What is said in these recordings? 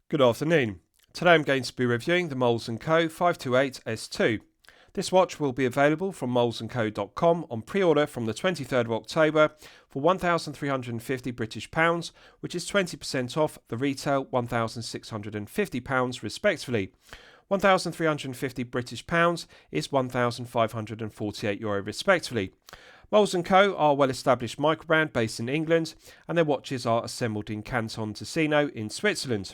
Good afternoon. Today I'm going to be reviewing the Moles & Co 528S2. This watch will be available from molesandco.com on pre-order from the 23rd of October for £1,350 British pounds, which is 20% off the retail £1,650 respectively. £1,350 British pounds is €1,548 respectively. Moles & Co are a well-established microbrand based in England, and their watches are assembled in Canton Ticino in Switzerland.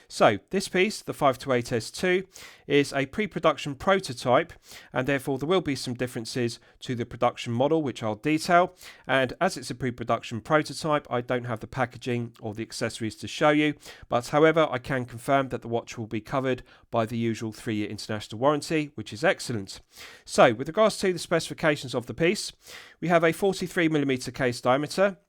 So this piece, the 528S2, is a pre-production prototype, and therefore there will be some differences to the production model which I'll detail, and as it's a pre-production prototype I don't have the packaging or the accessories to show you, but however I can confirm that the watch will be covered by the usual 3-year international warranty, which is excellent. So with regards to the specifications of the piece, we have a 43mm case diameter.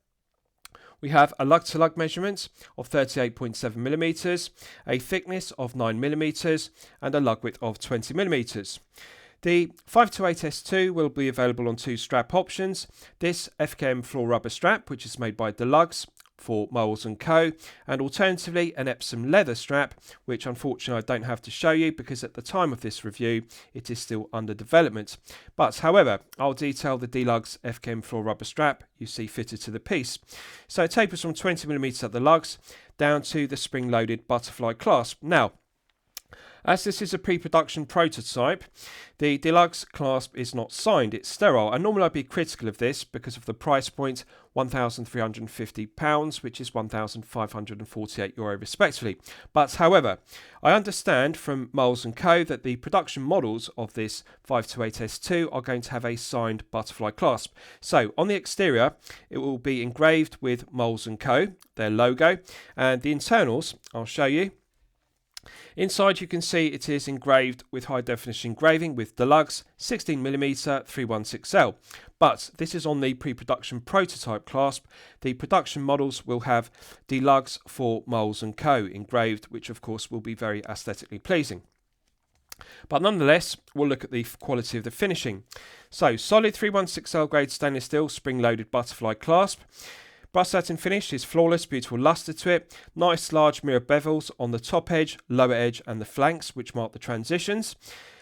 We have a lug-to-lug measurement of 38.7mm, a thickness of 9mm, and a lug width of 20mm. The 528S2 will be available on 2 strap options. This FKM floor rubber strap, which is made by Deluxe for Moles & Co, and alternatively an Epsom leather strap, which unfortunately I don't have to show you because at the time of this review it is still under development. But however, I'll detail the Deluxe FKM floor rubber strap you see fitted to the piece. So it tapers from 20mm at the lugs down to the spring-loaded butterfly clasp. Now, as this is a pre-production prototype, the Deluxe clasp is not signed, it's sterile, and normally I'd be critical of this because of the price point, £1,350, which is €1,548 respectively. But however, I understand from Moles & Co that the production models of this 528S2 are going to have a signed butterfly clasp. So on the exterior, it will be engraved with Moles & Co, their logo, and the internals, I'll show you. Inside you can see it is engraved with high definition engraving with Deluxe 16mm 316L. But this is on the pre-production prototype clasp. The production models will have Deluxe for Moles & Co engraved, which of course will be very aesthetically pleasing. But nonetheless, we'll look at the quality of the finishing. So solid 316L grade stainless steel spring-loaded butterfly clasp. Brass satin finish is flawless, beautiful lustre to it. Nice large mirror bevels on the top edge, lower edge and the flanks, which mark the transitions.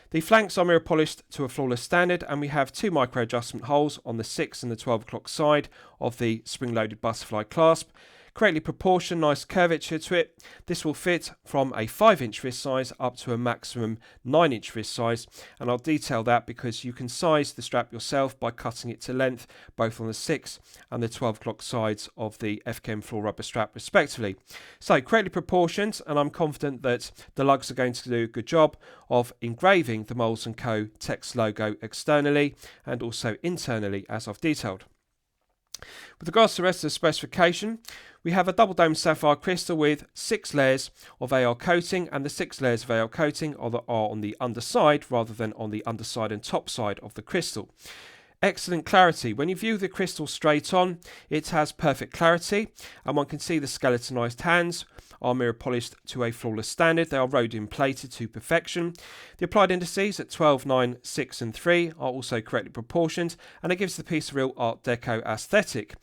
The flanks are mirror polished to a flawless standard, and we have 2 micro adjustment holes on the 6 and the 12 o'clock side of the spring-loaded butterfly clasp. Correctly proportioned, nice curvature to it. This will fit from a 5-inch wrist size up to a maximum 9-inch wrist size, and I'll detail that because you can size the strap yourself by cutting it to length both on the 6 and the 12 o'clock sides of the FKM floor rubber strap respectively. So correctly proportioned, and I'm confident that the lugs are going to do a good job of engraving the Moles & Co text logo externally and also internally as I've detailed. With regards to the rest of the specification, we have a double dome sapphire crystal with 6 layers of AR coating, and the 6 layers of AR coating are on the underside rather than on the underside and top side of the crystal. Excellent clarity. When you view the crystal straight on, it has perfect clarity, and one can see the skeletonized hands are mirror polished to a flawless standard. They are rhodium plated to perfection. The applied indices at 12, 9, 6 and 3 are also correctly proportioned, and it gives the piece a real Art Deco aesthetic.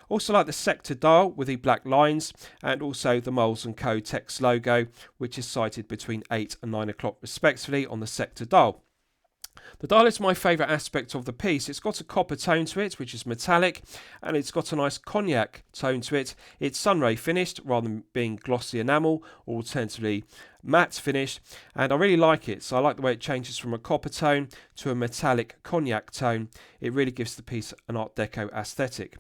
Also like the sector dial with the black lines, and also the Moles & Co text logo, which is sighted between 8 and 9 o'clock respectively on the sector dial. The dial is my favourite aspect of the piece. It's got a copper tone to it, which is metallic, and it's got a nice cognac tone to it. It's sunray finished rather than being glossy enamel or alternatively matte finished, and I really like it. So I like the way it changes from a copper tone to a metallic cognac tone. It really gives the piece an Art Deco aesthetic.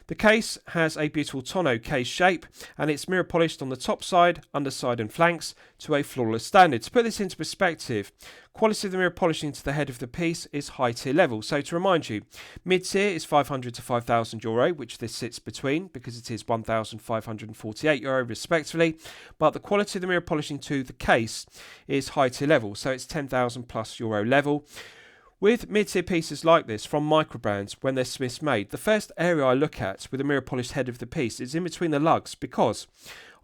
The case has a beautiful tonneau case shape, and it's mirror polished on the top side, underside and flanks to a flawless standard. To put this into perspective, quality of the mirror polishing to the head of the piece is high tier level. So to remind you, mid tier is €500 to €5,000, which this sits between because it is €1,548 respectively. But the quality of the mirror polishing to the case is high tier level, so it's €10,000 plus level. With mid-tier pieces like this from microbrands, when they're Smiths made, the first area I look at with a mirror polished head of the piece is in between the lugs, because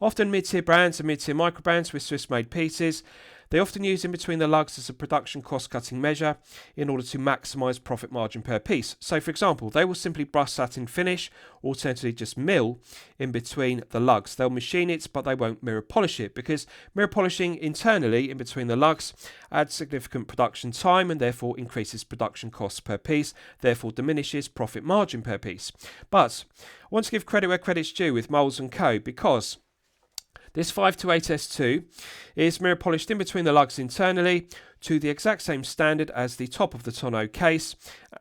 often mid-tier brands and mid-tier microbrands with Swiss made pieces, They often use in between the lugs as a production cost cutting measure in order to maximise profit margin per piece. So for example, they will simply brush satin finish, alternatively just mill in between the lugs. They'll machine it, but they won't mirror polish it, because mirror polishing internally in between the lugs adds significant production time and therefore increases production costs per piece, therefore diminishes profit margin per piece. But I want to give credit where credit's due with Moulds & Co, because this 528S2 is mirror polished in between the lugs internally to the exact same standard as the top of the tonneau case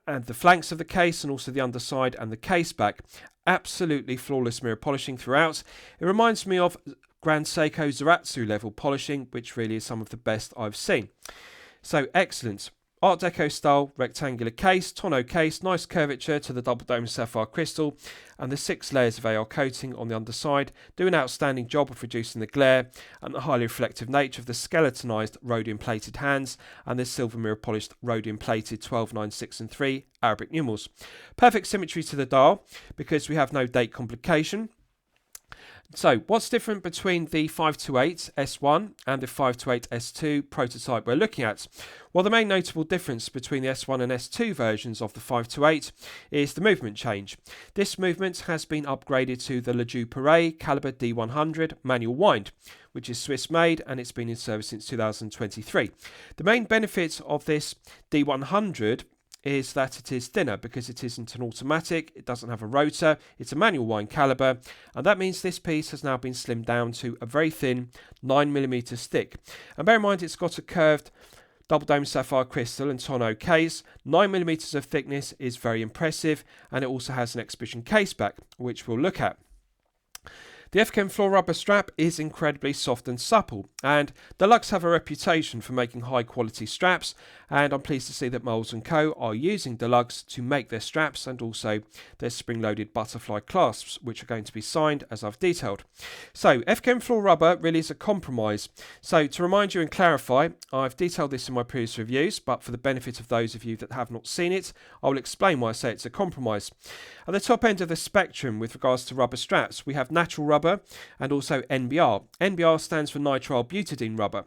and the flanks of the case, and also the underside and the case back. Absolutely flawless mirror polishing throughout. It reminds me of Grand Seiko Zaratsu level polishing, which really is some of the best I've seen. So excellent. Art Deco style rectangular case, tonneau case, nice curvature to the double dome sapphire crystal, and the 6 layers of AR coating on the underside do an outstanding job of reducing the glare and the highly reflective nature of the skeletonized rhodium plated hands and the silver mirror polished rhodium plated 12, 9, 6 and 3 Arabic numerals. Perfect symmetry to the dial because we have no date complication. So what's different between the 528 S1 and the 528 S2 prototype we're looking at? Well, the main notable difference between the S1 and S2 versions of the 528 is the movement change. This movement has been upgraded to the Ledoux Perret caliber D100 manual wind, which is Swiss made and it's been in service since 2023. The main benefit of this D100 is that it is thinner because it isn't an automatic, it doesn't have a rotor, it's a manual wind caliber, and that means this piece has now been slimmed down to a very thin 9mm stick. And bear in mind it's got a curved double dome sapphire crystal and tonneau case. 9mm of thickness is very impressive, and it also has an exhibition case back, which we'll look at. The FKM floor rubber strap is incredibly soft and supple, and the lugs have a reputation for making high quality straps, and I'm pleased to see that Moulds & Co are using the lugs to make their straps and also their spring-loaded butterfly clasps, which are going to be signed as I've detailed. So FKM floor rubber really is a compromise. So to remind you and clarify, I've detailed this in my previous reviews, but for the benefit of those of you that have not seen it, I will explain why I say it's a compromise. At the top end of the spectrum with regards to rubber straps, we have natural rubber and also NBR. NBR stands for nitrile butadiene rubber.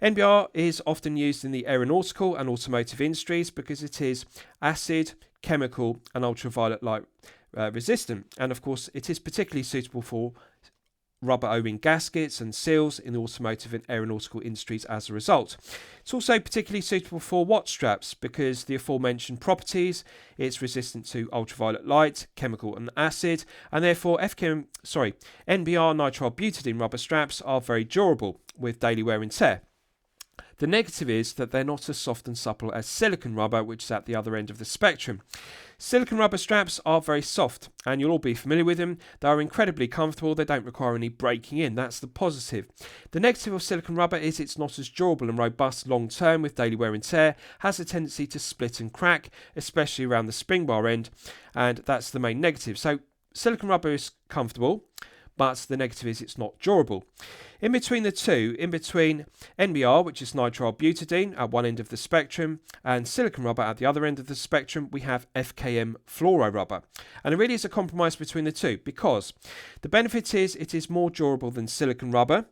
NBR is often used in the aeronautical and automotive industries because it is acid, chemical and ultraviolet light resistant, and of course it is particularly suitable for rubber O-ring gaskets and seals in the automotive and aeronautical industries as a result. It's also particularly suitable for watch straps because the aforementioned properties, it's resistant to ultraviolet light, chemical and acid, and therefore NBR nitrile butadiene rubber straps are very durable with daily wear and tear. The negative is that they're not as soft and supple as silicone rubber, which is at the other end of the spectrum. Silicone rubber straps are very soft, and you'll all be familiar with them. They are incredibly comfortable, they don't require any breaking in, that's the positive. The negative of silicone rubber is it's not as durable and robust long term with daily wear and tear, has a tendency to split and crack, especially around the spring bar end, and that's the main negative. So silicone rubber is comfortable, but the negative is it's not durable. In between the two, in between NBR, which is nitrile butadiene at one end of the spectrum, and silicone rubber at the other end of the spectrum, we have FKM fluoro rubber. And it really is a compromise between the two because the benefit is it is more durable than silicone rubber,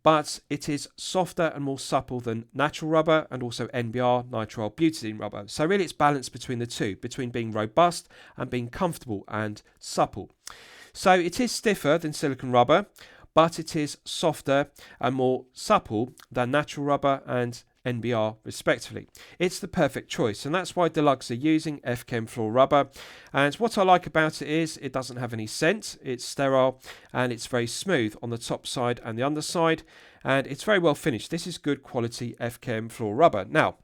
but it is softer and more supple than natural rubber and also NBR nitrile butadiene rubber. So really it's balanced between the two, between being robust and being comfortable and supple. So it is stiffer than silicone rubber, but it is softer and more supple than natural rubber and NBR respectively. It's the perfect choice, and that's why the lugs are using FKM floor rubber. And what I like about it is it doesn't have any scent, it's sterile and it's very smooth on the top side and the underside, and it's very well finished. This is good quality FKM floor rubber. Now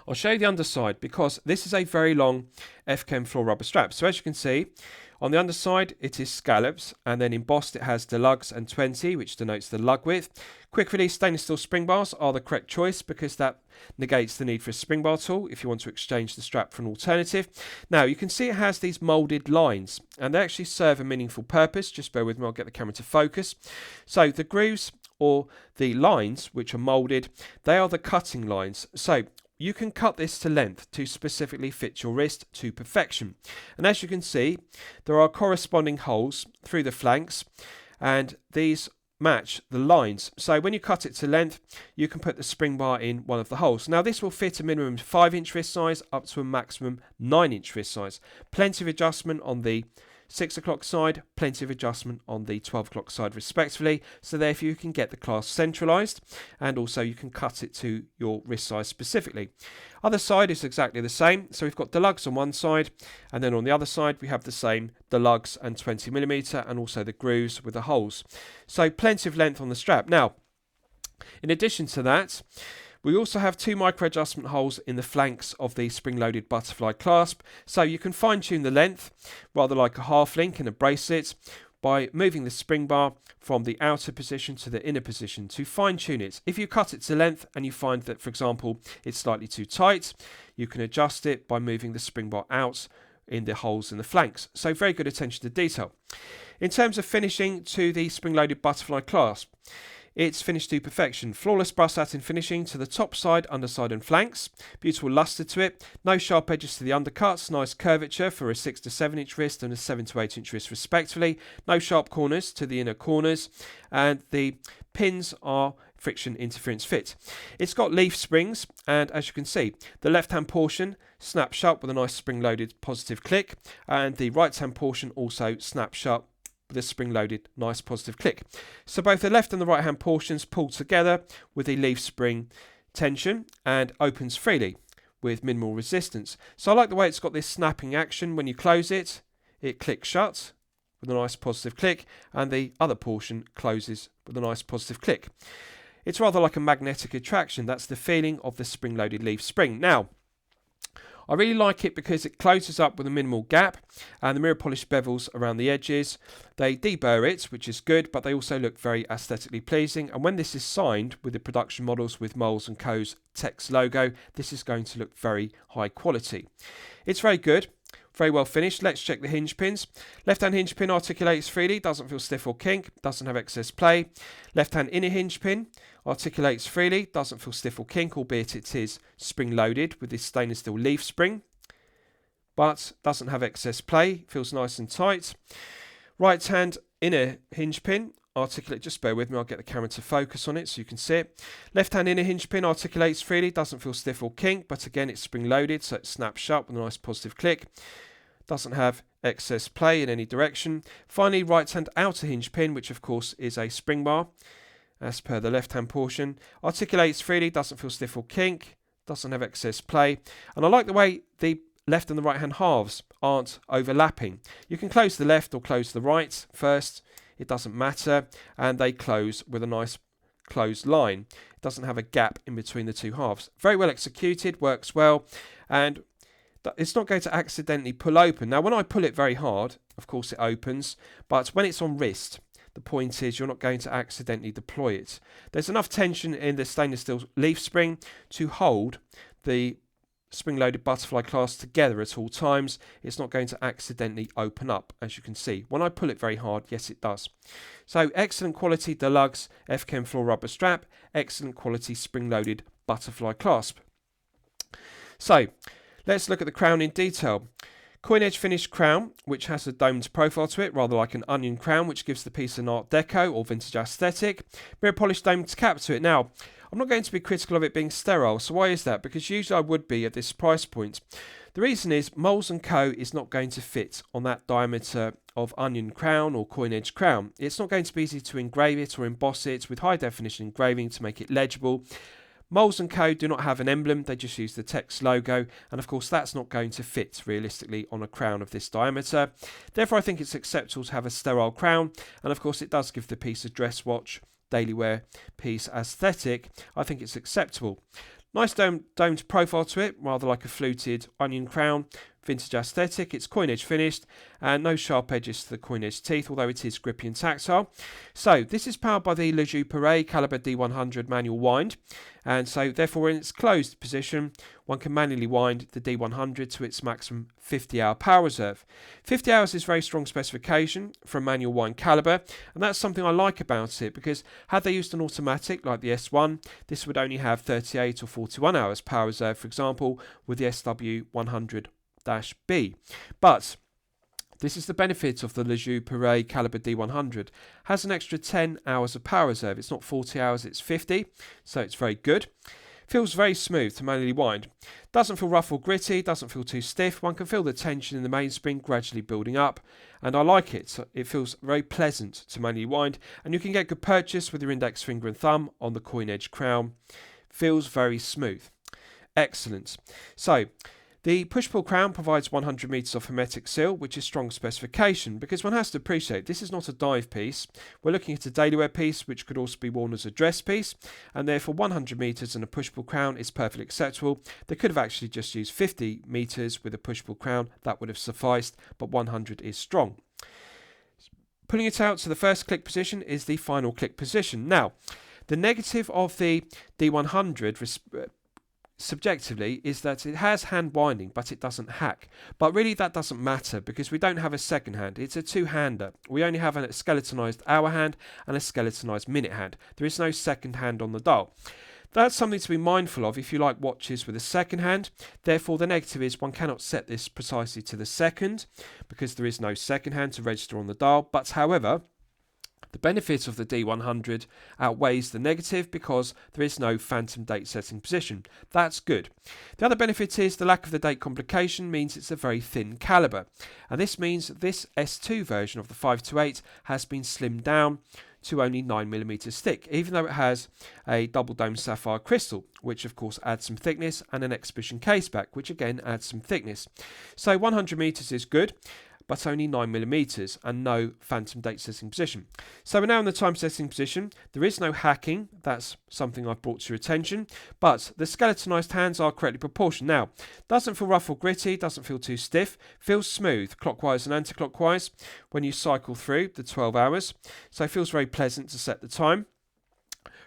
I'll show you the underside because this is a very long FKM floor rubber strap. So as you can see, on the underside it is scallops, and then embossed it has deluxe and 20, which denotes the lug width. Quick release stainless steel spring bars are the correct choice because that negates the need for a spring bar tool if you want to exchange the strap for an alternative. Now you can see it has these moulded lines and they actually serve a meaningful purpose. Just bear with me, I'll get the camera to focus. So the grooves or the lines which are moulded, they are the cutting lines. So you can cut this to length to specifically fit your wrist to perfection. And as you can see, there are corresponding holes through the flanks, and these match the lines. So when you cut it to length, you can put the spring bar in one of the holes. Now this will fit a minimum 5-inch wrist size up to a maximum 9-inch wrist size. Plenty of adjustment on the 6 o'clock side, plenty of adjustment on the 12 o'clock side respectively, so therefore you can get the clasp centralised, and also you can cut it to your wrist size specifically. Other side is exactly the same, so we've got deluxe on one side, and then on the other side we have the same deluxe and 20mm, and also the grooves with the holes. So plenty of length on the strap. Now, in addition to that, we also have 2 micro adjustment holes in the flanks of the spring-loaded butterfly clasp, so you can fine-tune the length, rather like a half link in a bracelet, by moving the spring bar from the outer position to the inner position to fine-tune it. If you cut it to length and you find that, for example, it's slightly too tight, you can adjust it by moving the spring bar out in the holes in the flanks. So very good attention to detail. In terms of finishing to the spring-loaded butterfly clasp, it's finished to perfection. Flawless brass satin finishing to the top side, underside and flanks. Beautiful lustre to it. No sharp edges to the undercuts. Nice curvature for a 6 to 7 inch wrist and a 7 to 8 inch wrist respectively. No sharp corners to the inner corners. And the pins are friction interference fit. It's got leaf springs, and as you can see, the left hand portion snaps shut with a nice spring loaded positive click, and the right hand portion also snaps shut with a spring-loaded nice positive click. So both the left and the right hand portions pull together with the leaf spring tension and opens freely with minimal resistance. So I like the way it's got this snapping action. When you close it, it clicks shut with a nice positive click, and the other portion closes with a nice positive click. It's rather like a magnetic attraction. That's the feeling of the spring-loaded leaf spring. Now, I really like it because it closes up with a minimal gap, and the mirror polished bevels around the edges, they deburr it, which is good, but they also look very aesthetically pleasing. And when this is signed with the production models with Moles & Co.'s text logo, this is going to look very high quality. It's very good. Very well finished. Let's check the hinge pins. Left hand hinge pin articulates freely, doesn't feel stiff or kink, doesn't have excess play. Left hand inner hinge pin articulates freely, doesn't feel stiff or kink, albeit it is spring loaded with this stainless steel leaf spring, but doesn't have excess play, feels nice and tight. Right hand inner hinge pin articulate, just bear with me, I'll get the camera to focus on it so you can see it. Left hand inner hinge pin articulates freely, doesn't feel stiff or kink, but again it's spring loaded, so it snaps shut with a nice positive click. Doesn't have excess play in any direction. Finally, right hand outer hinge pin, which of course is a spring bar, as per the left hand portion, articulates freely, doesn't feel stiff or kink, doesn't have excess play. And I like the way the left and the right hand halves aren't overlapping. You can close the left or close the right first, it doesn't matter, and they close with a nice closed line. It doesn't have a gap in between the two halves. Very well executed, works well, and it's not going to accidentally pull open. Now when I pull it very hard, of course it opens, but when it's on wrist, the point is you're not going to accidentally deploy it. There's enough tension in the stainless steel leaf spring to hold the spring-loaded butterfly clasp together at all times. It's not going to accidentally open up, as you can see. When I pull it very hard, yes it does. So excellent quality deluxe F-Chem floor rubber strap, excellent quality spring-loaded butterfly clasp. So let's look at the crown in detail. Coin edge finished crown, which has a domed profile to it, rather like an onion crown, which gives the piece an art deco or vintage aesthetic. Mirror polished domed cap to it. Now, I'm not going to be critical of it being sterile, so why is that? Because usually I would be at this price point. The reason is Moles & Co. is not going to fit on that diameter of onion crown or coin edge crown. It's not going to be easy to engrave it or emboss it with high definition engraving to make it legible. Moles & Co. do not have an emblem, they just use the text logo, and of course that's not going to fit realistically on a crown of this diameter. Therefore I think it's acceptable to have a sterile crown, and of course it does give the piece a dress watch, daily wear piece aesthetic. I think it's acceptable. Nice domed profile to it, rather like a fluted onion crown, vintage aesthetic. It's coin edge finished and no sharp edges to the coin edge teeth, although it is grippy and tactile. So this is powered by the Le Jeu Perret caliber D100 manual wind, and so therefore in its closed position one can manually wind the D100 to its maximum 50-hour power reserve. 50 hours is very strong specification for a manual wind caliber, and that's something I like about it, because had they used an automatic like the S1, this would only have 38 or 41 hours power reserve, for example, with the SW100-B. But This is the benefit of the Lejeune Perret caliber D100. Has an extra 10 hours of power reserve. It's not 40 hours, it's 50, so it's very good. Feels very smooth to manually wind. Doesn't feel rough or gritty, doesn't feel too stiff. One can feel the tension in the mainspring gradually building up, and I like it. So it feels very pleasant to manually wind, and you can get good purchase with your index finger and thumb on the coin edge crown. Feels very smooth. Excellent. So the push-pull crown provides 100 metres of hermetic seal, which is strong specification, because one has to appreciate this is not a dive piece. We're looking at a daily wear piece, which could also be worn as a dress piece, and therefore 100 metres and a push-pull crown is perfectly acceptable. They could have actually just used 50 metres with a push-pull crown, that would have sufficed, but 100 is strong. Pulling it out to the first click position is the final click position. Now, the negative of the D100 subjectively is that it has hand winding, but it doesn't hack. But really that doesn't matter, because we don't have a second hand. It's a two-hander. We only have a skeletonized hour hand and a skeletonized minute hand. There is no second hand on the dial. That's something to be mindful of if you like watches with a second hand. Therefore, the negative is one cannot set this precisely to the second, because there is no second hand to register on the dial. But however, the benefit of the D100 outweighs the negative because there is no phantom date setting position. That's good. The other benefit is the lack of the date complication means it's a very thin caliber. And this means this S2 version of the 528 has been slimmed down to only 9mm thick, even though it has a double dome sapphire crystal, which of course adds some thickness, and an exhibition case back, which again adds some thickness. So 100 meters is good, but only 9mm and no phantom date setting position. So we're now in the time setting position. There is no hacking. That's something I've brought to your attention. But the skeletonized hands are correctly proportioned. Now, doesn't feel rough or gritty, doesn't feel too stiff, feels smooth clockwise and anti-clockwise when you cycle through the 12 hours. So it feels very pleasant to set the time.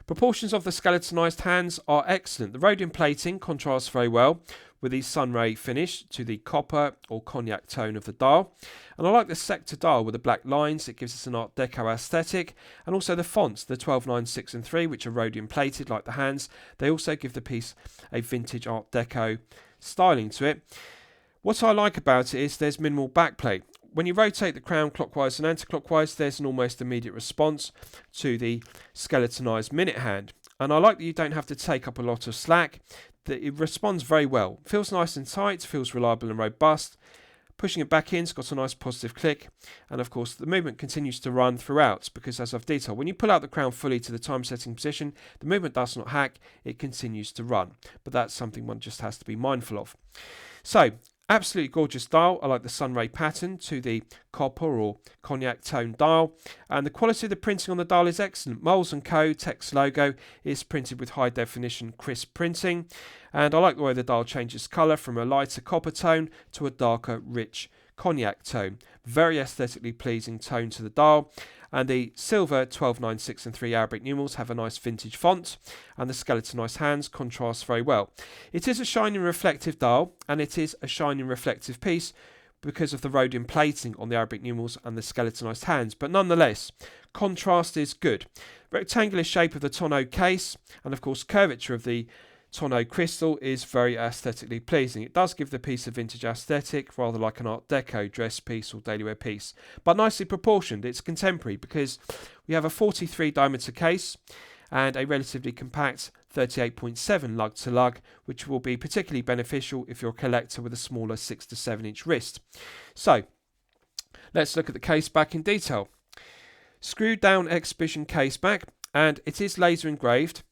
Proportions of the skeletonized hands are excellent. The rhodium plating contrasts very well with the sunray finish to the copper or cognac tone of the dial. And I like the sector dial with the black lines. It gives us an Art Deco aesthetic. And also the fonts, the 12, 9, 6 and 3, which are rhodium plated like the hands. They also give the piece a vintage Art Deco styling to it. What I like about it is there's minimal backplate. When you rotate the crown clockwise and anti-clockwise, there's an almost immediate response to the skeletonized minute hand. And I like that you don't have to take up a lot of slack. That it responds very well. Feels nice and tight, feels reliable and robust. Pushing it back in, it's got a nice positive click. And of course, the movement continues to run throughout because, as I've detailed, when you pull out the crown fully to the time setting position, the movement does not hack, it continues to run. But that's something one just has to be mindful of. So, absolutely gorgeous dial. I like the sunray pattern to the copper or cognac tone dial, and the quality of the printing on the dial is excellent. Moles & Co. text logo is printed with high definition crisp printing, and I like the way the dial changes colour from a lighter copper tone to a darker rich cognac tone. Very aesthetically pleasing tone to the dial. And the silver 12, 9, 6 and 3 Arabic numerals have a nice vintage font, and the skeletonized hands contrast very well. It is a shining reflective dial, and it is a shining reflective piece because of the rhodium plating on the Arabic numerals and the skeletonized hands, but nonetheless, contrast is good. Rectangular shape of the tonneau case, and of course curvature of the tonneau crystal is very aesthetically pleasing. It does give the piece a vintage aesthetic, rather like an Art Deco dress piece or daily wear piece, but nicely proportioned. It's contemporary because we have a 43 diameter case and a relatively compact 38.7 lug to lug, which will be particularly beneficial if you're a collector with a smaller 6 to 7 inch wrist. So let's look at the case back in detail. Screwed down exhibition case back, and it is laser engraved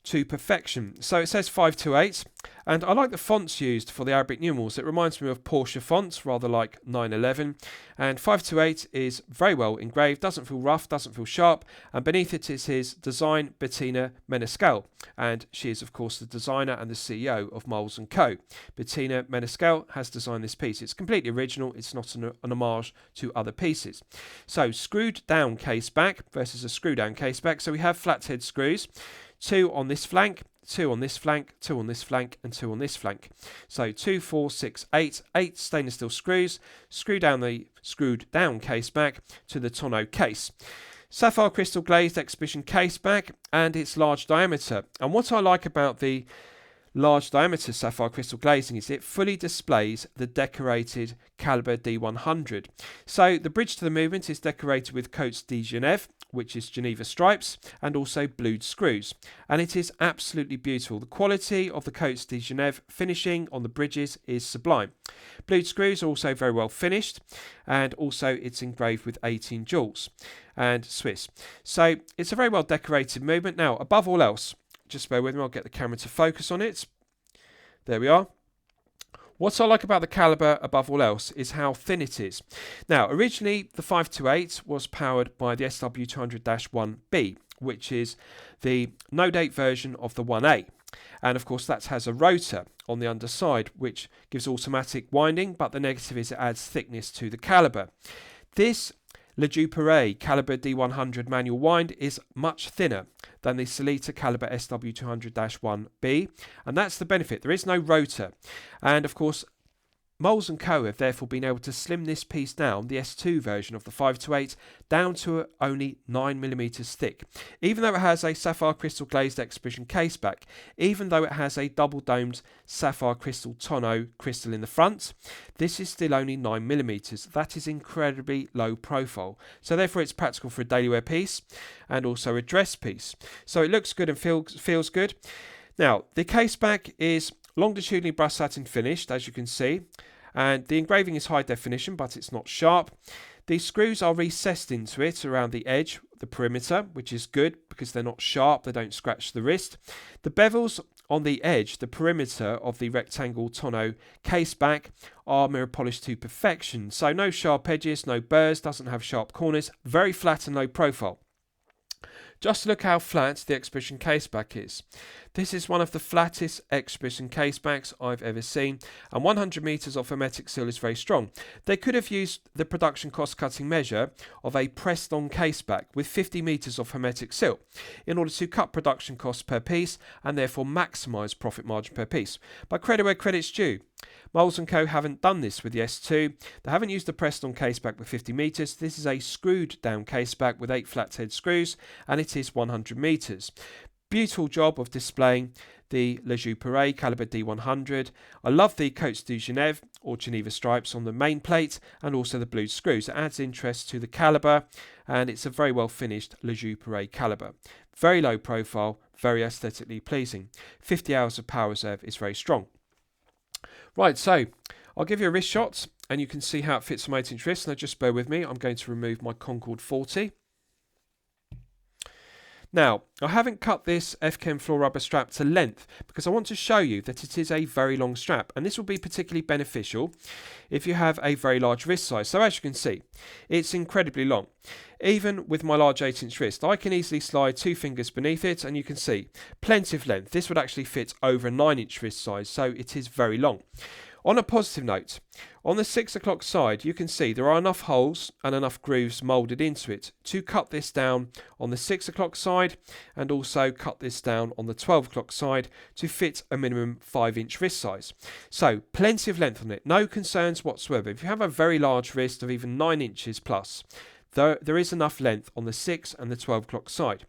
to perfection. So it says 528, and I like the fonts used for the Arabic numerals. It reminds me of Porsche fonts, rather like 911, and 528 is very well engraved, doesn't feel rough, doesn't feel sharp, and beneath it is his design, Bettina Menescal, and she is of course the designer and the CEO of Moles & Co. Bettina Menescal has designed this piece. It's completely original, it's not an homage to other pieces. So screwed down case back versus a screw down case back. So we have flathead screws, 2 on this flank, 2 on this flank, 2 on this flank, and 2 on this flank. So 2, 4, 6, 8, 8 stainless steel screws, screw down the screwed down case back to the tonneau case. Sapphire crystal glazed exhibition case back, and it's large diameter. And what I like about the large diameter sapphire crystal glazing is it fully displays the decorated caliber D100. So the bridge to the movement is decorated with Cotes de Genève, which is Geneva stripes, and also blued screws. And it is absolutely beautiful. The quality of the Cotes de Genève finishing on the bridges is sublime. Blued screws are also very well finished, and also it's engraved with 18 jewels and Swiss. So it's a very well decorated movement. Now, above all else, just bear with me, I'll get the camera to focus on it. There we are. What I like about the caliber above all else is how thin it is. Now, originally the 528 was powered by the SW200-1B, which is the no-date version of the 1A. And of course that has a rotor on the underside which gives automatic winding, but the negative is it adds thickness to the caliber. This Le Duperret caliber D100 manual wind is much thinner than the Sellita caliber SW200-1B, and that's the benefit. There is no rotor, and of course Moles & Co have therefore been able to slim this piece down, the S2 version of the 528, down to only 9mm thick. Even though it has a sapphire crystal glazed exhibition caseback, even though it has a double domed sapphire crystal tonneau crystal in the front, this is still only 9mm. That is incredibly low profile. So therefore it's practical for a daily wear piece and also a dress piece. So it looks good and feels good. Now the caseback is longitudinally brushed satin finished, as you can see, and the engraving is high definition, but it's not sharp. The screws are recessed into it around the edge, the perimeter, which is good because they're not sharp, they don't scratch the wrist. The bevels on the edge, the perimeter of the rectangle tonneau caseback, are mirror polished to perfection, so no sharp edges, no burrs, doesn't have sharp corners, very flat and low profile. Just look how flat the exhibition caseback is. This is one of the flattest exhibition casebacks I've ever seen, and 100 meters of hermetic seal is very strong. They could have used the production cost cutting measure of a pressed on caseback with 50 meters of hermetic seal in order to cut production costs per piece and therefore maximize profit margin per piece. But credit where credit's due. Moles & Co haven't done this with the S2. They haven't used the pressed on caseback with 50 meters. This is a screwed down caseback with 8 flathead screws, and it is 100 meters. Beautiful job of displaying the Le Duperret caliber D100. I love the Cotes de Genève or Geneva stripes on the main plate and also the blued screws. It adds interest to the caliber, and it's a very well finished Le Duperret caliber. Very low profile, very aesthetically pleasing. 50 hours of power reserve is very strong. Right, so I'll give you a wrist shot and you can see how it fits on my 8-inch wrist. Now just bear with me, I'm going to remove my Concord 40. Now, I haven't cut this F-Chem floor rubber strap to length because I want to show you that it is a very long strap, and this will be particularly beneficial if you have a very large wrist size. So as you can see, it's incredibly long. Even with my large 8-inch wrist, I can easily slide 2 fingers beneath it, and you can see plenty of length. This would actually fit over a 9-inch wrist size, so it is very long. On a positive note, on the 6 o'clock side, you can see there are enough holes and enough grooves moulded into it to cut this down on the 6 o'clock side and also cut this down on the 12 o'clock side to fit a minimum 5-inch wrist size. So plenty of length on it, no concerns whatsoever. If you have a very large wrist of even 9 inches plus, there is enough length on the 6 and the 12 o'clock side.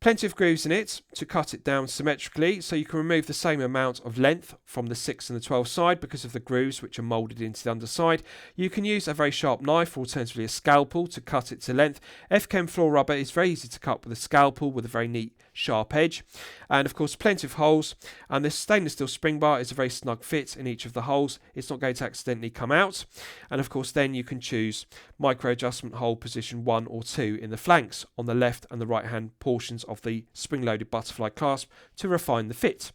Plenty of grooves in it to cut it down symmetrically, so you can remove the same amount of length from the 6 and the 12 side because of the grooves which are moulded into the underside. You can use a very sharp knife, or alternatively a scalpel, to cut it to length. F-Chem floor rubber is very easy to cut with a scalpel with a very neat sharp edge, and of course plenty of holes, and this stainless steel spring bar is a very snug fit in each of the holes. It's not going to accidentally come out, and of course then you can choose micro adjustment hole position 1 or 2 in the flanks on the left and the right hand portions of the spring-loaded butterfly clasp to refine the fit.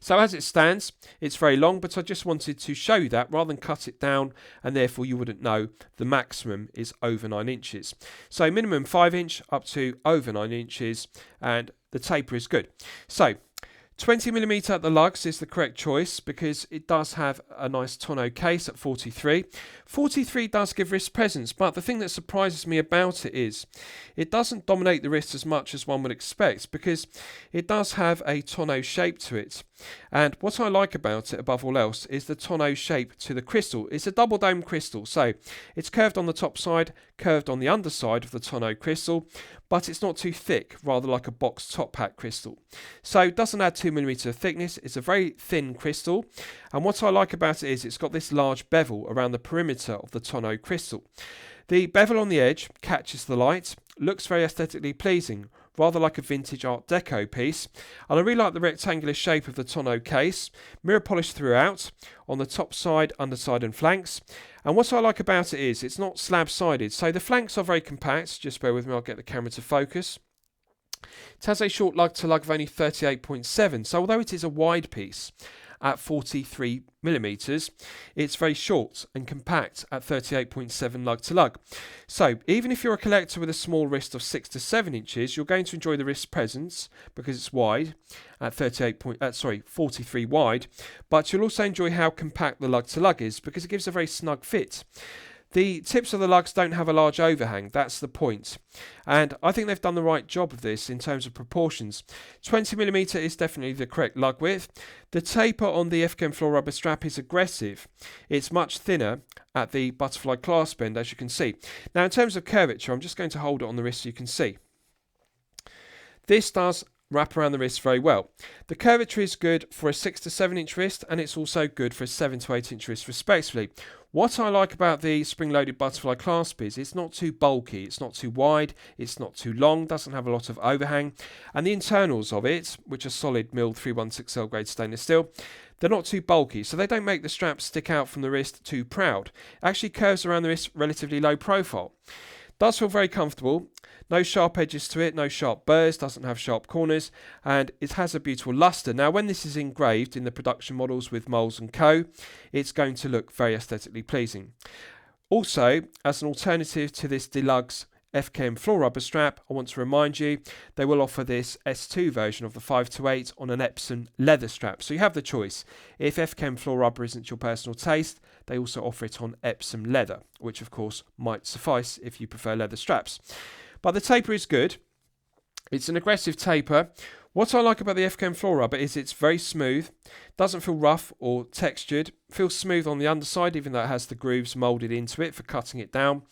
So as it stands, it's very long, but I just wanted to show you that rather than cut it down, and therefore you wouldn't know the maximum is over 9 inches. So minimum 5-inch up to over 9 inches, and the taper is good. So 20mm at the lugs is the correct choice because it does have a nice tonneau case at 43. 43 does give wrist presence, but the thing that surprises me about it is it doesn't dominate the wrist as much as one would expect because it does have a tonneau shape to it. And what I like about it above all else is the tonneau shape to the crystal. It's a double dome crystal, so it's curved on the top side, curved on the underside of the tonneau crystal, but it's not too thick, rather like a box top hat crystal. So it doesn't add too 2mm thickness. It's a very thin crystal, and what I like about it is it's got this large bevel around the perimeter of the tonneau crystal. The bevel on the edge catches the light, looks very aesthetically pleasing, rather like a vintage Art Deco piece, and I really like the rectangular shape of the tonneau case, mirror polished throughout, on the top side, underside and flanks. And what I like about it is it's not slab sided, so the flanks are very compact. Just bear with me, I'll get the camera to focus. It has a short lug to lug of only 38.7, so although it is a wide piece at 43mm, it's very short and compact at 38.7 lug to lug. So even if you're a collector with a small wrist of 6 to 7 inches, you're going to enjoy the wrist presence because it's wide at 43 wide, but you'll also enjoy how compact the lug to lug is because it gives a very snug fit. The tips of the lugs don't have a large overhang, that's the point. And I think they've done the right job of this in terms of proportions. 20mm is definitely the correct lug width. The taper on the FKM floor rubber strap is aggressive. It's much thinner at the butterfly clasp end, as you can see. Now in terms of curvature, I'm just going to hold it on the wrist so you can see. This does wrap around the wrist very well. The curvature is good for a 6 to 7 inch wrist, and it's also good for a 7 to 8 inch wrist respectively. What I like about the spring-loaded butterfly clasp is it's not too bulky, it's not too wide, it's not too long, doesn't have a lot of overhang, and the internals of it, which are solid milled 316L grade stainless steel, they're not too bulky, so they don't make the strap stick out from the wrist too proud. It actually curves around the wrist relatively low profile. Does feel very comfortable. No sharp edges to it, no sharp burrs, doesn't have sharp corners, and it has a beautiful luster. Now when this is engraved in the production models with Moles & Co, it's going to look very aesthetically pleasing. Also, as an alternative to this deluxe FKM floor rubber strap, I want to remind you they will offer this S2 version of the 528 on an Epsom leather strap. So you have the choice. If FKM floor rubber isn't your personal taste, they also offer it on Epsom leather, which of course might suffice if you prefer leather straps. But the taper is good. It's an aggressive taper. What I like about the FKM floor rubber is it's very smooth, doesn't feel rough or textured, feels smooth on the underside even though it has the grooves moulded into it for cutting it down.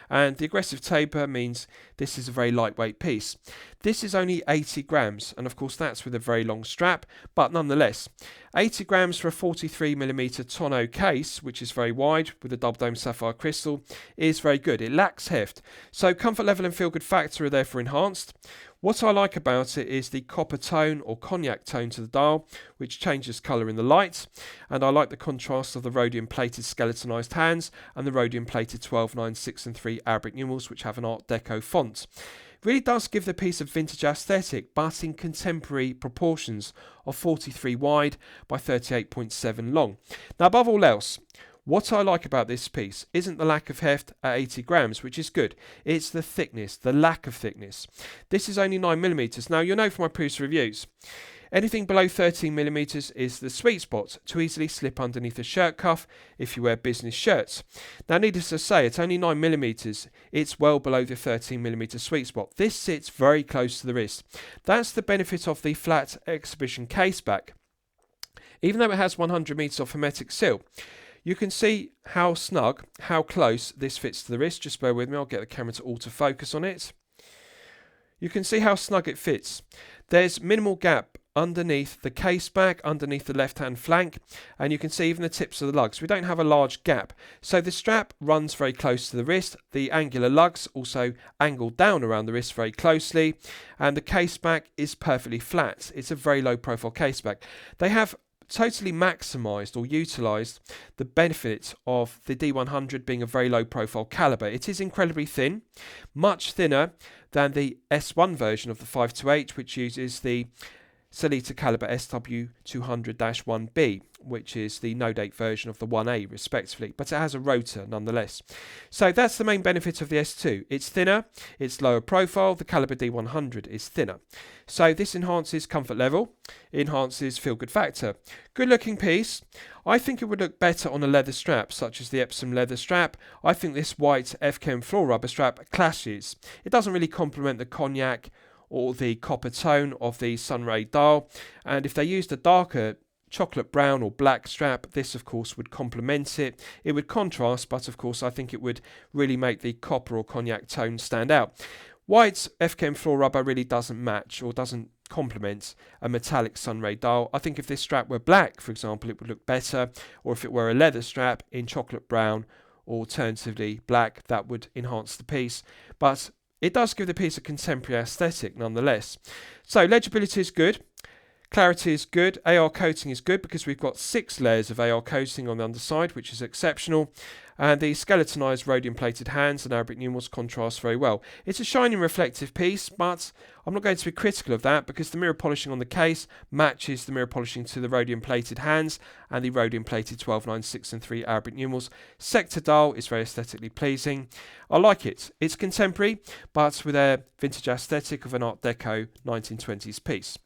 And the aggressive taper means this is a very lightweight piece. This is only 80 grams, and of course that's with a very long strap, but nonetheless, 80 grams for a 43mm tonneau case, which is very wide with a double dome sapphire crystal, is very good. It lacks heft, so comfort level and feel good factor are therefore enhanced. What I like about it is the copper tone or cognac tone to the dial, which changes colour in the light, and I like the contrast of the rhodium plated skeletonized hands and the rhodium plated 12, 9, 6 and 3 Arabic numerals, which have an Art Deco font. Really does give the piece a vintage aesthetic, but in contemporary proportions of 43 wide by 38.7 long. Now above all else, what I like about this piece isn't the lack of heft at 80 grams, which is good. It's the thickness, the lack of thickness. This is only 9mm. Now, you'll know from my previous reviews, anything below 13mm is the sweet spot to easily slip underneath a shirt cuff if you wear business shirts. Now, needless to say, at only 9mm, it's well below the 13mm sweet spot. This sits very close to the wrist. That's the benefit of the flat exhibition case back. Even though it has 100 meters of hermetic seal, you can see how snug, how close this fits to the wrist. Just bear with me, I'll get the camera to autofocus on it. You can see how snug it fits. There's minimal gap underneath the case back, underneath the left hand flank, and you can see even the tips of the lugs. We don't have a large gap. So the strap runs very close to the wrist. The angular lugs also angle down around the wrist very closely, and the case back is perfectly flat. It's a very low profile case back. They have totally maximised or utilised the benefit of the D100 being a very low profile calibre. It is incredibly thin, much thinner than the S1 version of the 528, which uses the Sellita calibre SW200-1B, which is the no-date version of the 1A respectively, but it has a rotor nonetheless. So that's the main benefit of the S2. It's thinner, it's lower profile, the calibre D100 is thinner. So this enhances comfort level, enhances feel-good factor. Good looking piece. I think it would look better on a leather strap, such as the Epsom leather strap. I think this white FKM floor rubber strap clashes. It doesn't really complement the cognac or the copper tone of the Sunray dial, and if they used a darker chocolate brown or black strap, this of course would complement it. It would contrast, but of course I think it would really make the copper or cognac tone stand out. White FKM floor rubber really doesn't match or doesn't complement a metallic sunray dial. I think if this strap were black, for example, it would look better, or if it were a leather strap in chocolate brown, or alternatively black, that would enhance the piece. But it does give the piece a contemporary aesthetic nonetheless. So legibility is good. Clarity is good. AR coating is good because we've got 6 layers of AR coating on the underside, which is exceptional. And the skeletonized rhodium plated hands and Arabic numerals contrast very well. It's a shining reflective piece, but I'm not going to be critical of that because the mirror polishing on the case matches the mirror polishing to the rhodium plated hands and the rhodium plated 12, 9, 6 and 3 Arabic numerals. Sector dial is very aesthetically pleasing. I like it. It's contemporary, but with a vintage aesthetic of an Art Deco 1920s piece.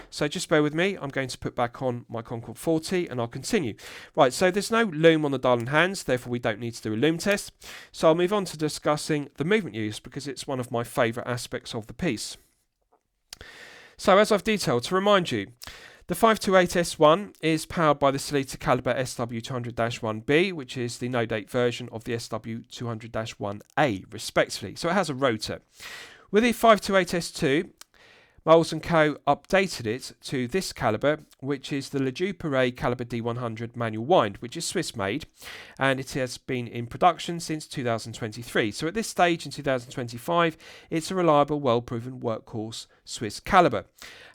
So just bear with me. I'm going to put back on my Concorde 40 and I'll continue. Right, so there's no loom on the dial and hands, therefore we don't need to do a loom test. So I'll move on to discussing the movement use because it's one of my favourite aspects of the piece. So as I've detailed, to remind you, the 528S1 is powered by the Sellita Calibre SW200-1B, which is the no-date version of the SW200-1A, respectively. So it has a rotor. With the 528S2, Moles & Co. updated it to this calibre, which is the Ledoux Perret Calibre D100 manual wind, which is Swiss made, and it has been in production since 2023. So at this stage in 2025, it's a reliable, well-proven workhorse Swiss calibre.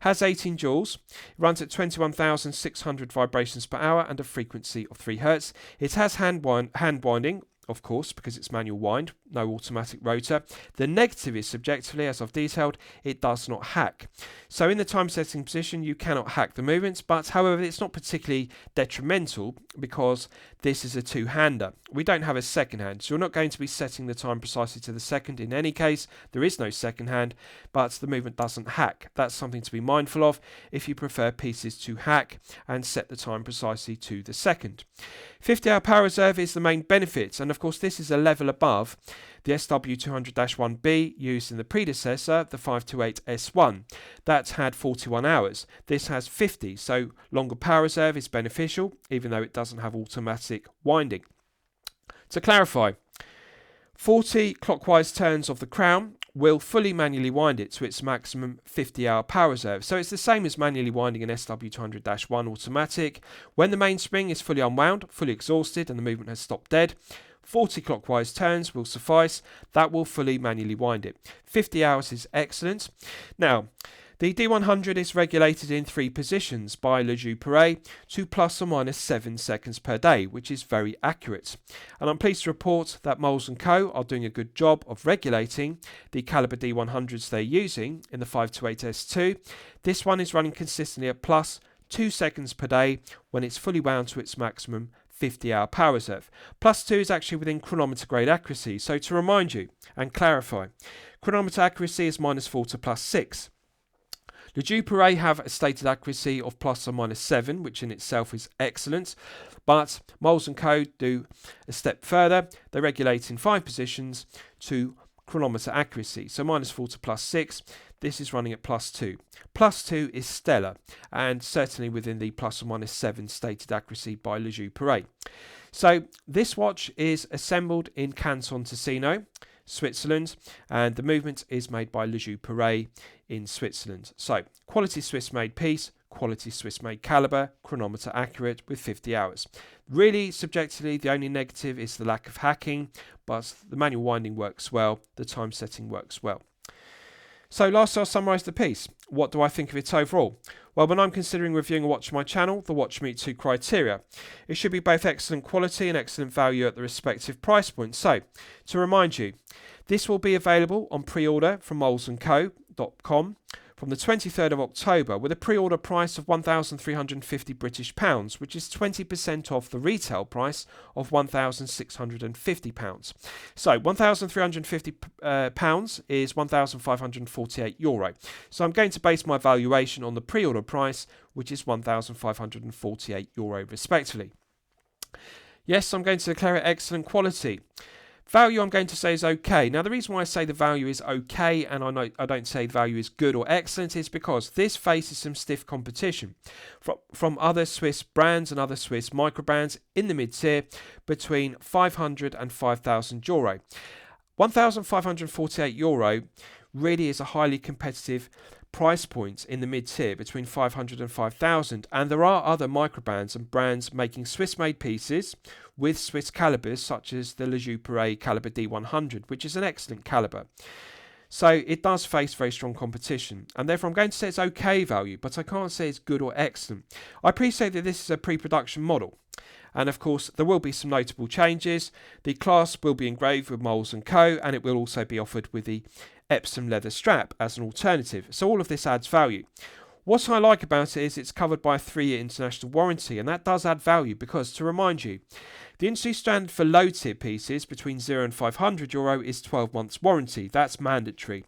Has 18 joules, it runs at 21,600 vibrations per hour and a frequency of 3 Hz. It has hand winding, of course, because it's manual wind, no automatic rotor. The negative is subjectively, as I've detailed, it does not hack. So in the time setting position, you cannot hack the movements, but however, it's not particularly detrimental because this is a two-hander. We don't have a second hand, so you're not going to be setting the time precisely to the second. In any case, there is no second hand, but the movement doesn't hack. That's something to be mindful of if you prefer pieces to hack and set the time precisely to the second. 50-hour power reserve is the main benefit, and of course this is a level above the SW200-1B used in the predecessor, the 528S1. That had 41 hours. This has 50, so longer power reserve is beneficial, even though it doesn't have automatic winding. To clarify, 40 clockwise turns of the crown will fully manually wind it to its maximum 50-hour power reserve. So it's the same as manually winding an SW200-1 automatic. When the mainspring is fully unwound, fully exhausted, and the movement has stopped dead, 40 clockwise turns will suffice. That will fully manually wind it. 50 hours is excellent. Now, the D100 is regulated in 3 positions by Ledoux Perret to plus or minus 7 seconds per day, which is very accurate. And I'm pleased to report that Moles & Co. are doing a good job of regulating the calibre D100s they're using in the 528S2. This one is running consistently at plus 2 seconds per day when it's fully wound to its maximum 50-hour power reserve. Plus 2 is actually within chronometer grade accuracy. So to remind you and clarify, chronometer accuracy is -4 to +6. Ledoux Perret have a stated accuracy of plus or minus 7, which in itself is excellent, but Moles & Co. do a step further. They regulate in 5 positions to chronometer accuracy, so -4 to +6. This is running at +2. +2 is stellar, and certainly within the plus or minus 7 stated accuracy by Ledoux Perret. So this watch is assembled in Canton Ticino, Switzerland, and the movement is made by Ledoux Perret in Switzerland. So quality Swiss made piece, quality Swiss made calibre, chronometer accurate with 50 hours. Really, subjectively, the only negative is the lack of hacking, but the manual winding works well, the time setting works well. So lastly, I'll summarise the piece. What do I think of it overall? Well, when I'm considering reviewing a watch on my channel, the watch meets 2 criteria. It should be both excellent quality and excellent value at the respective price points. So, to remind you, this will be available on pre-order from molesandco.com from the 23rd of October with a pre-order price of £1,350, which is 20% off the retail price of £1,650. So £1,350 is €1,548. So I'm going to base my valuation on the pre-order price, which is €1,548 respectively. Yes, I'm going to declare it excellent quality. Value, I'm going to say, is okay. Now, the reason why I say the value is okay and I don't say the value is good or excellent is because this faces some stiff competition from other Swiss brands and other Swiss micro brands in the mid-tier between €500 and €5,000. €1,548 really is a highly competitive price point in the mid-tier between 500 and 5,000, and there are other microbrands and brands making Swiss-made pieces with Swiss calibers such as the Lejeune Perret caliber D100, which is an excellent caliber. So it does face very strong competition, and therefore I'm going to say it's okay value, but I can't say it's good or excellent. I appreciate that this is a pre-production model, and of course there will be some notable changes. The clasp will be engraved with Moles & Co, and it will also be offered with the Epsom leather strap as an alternative, so all of this adds value. What I like about it is it's covered by a 3-year international warranty, and that does add value because, to remind you, the industry standard for low tier pieces between €0 and €500 is 12 months warranty. That's mandatory.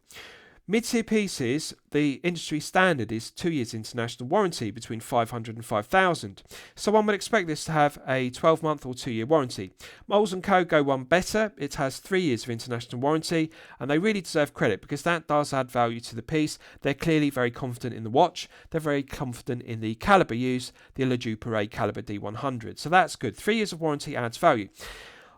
Mid-tier pieces, the industry standard is 2 years international warranty between 500 and 5,000. So one would expect this to have a 12-month or 2-year warranty. Moles & Co go one better. It has 3 years of international warranty, and they really deserve credit because that does add value to the piece. They're clearly very confident in the watch. They're very confident in the caliber used, the Lejeune Perret caliber D100. So that's good. 3 years of warranty adds value.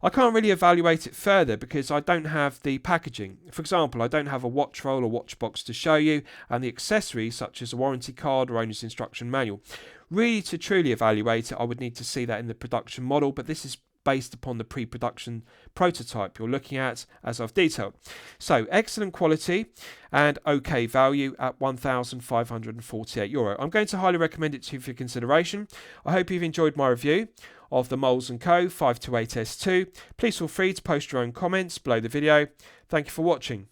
I can't really evaluate it further because I don't have the packaging. For example, I don't have a watch roll or watch box to show you, and the accessories such as a warranty card or owner's instruction manual. Really, to truly evaluate it, I would need to see that in the production model, but this is based upon the pre-production prototype you're looking at, as I've detailed. So excellent quality and okay value at €1,548. I'm going to highly recommend it to you for your consideration. I hope you've enjoyed my review of the Moles & Co 528S2. Please feel free to post your own comments below the video. Thank you for watching.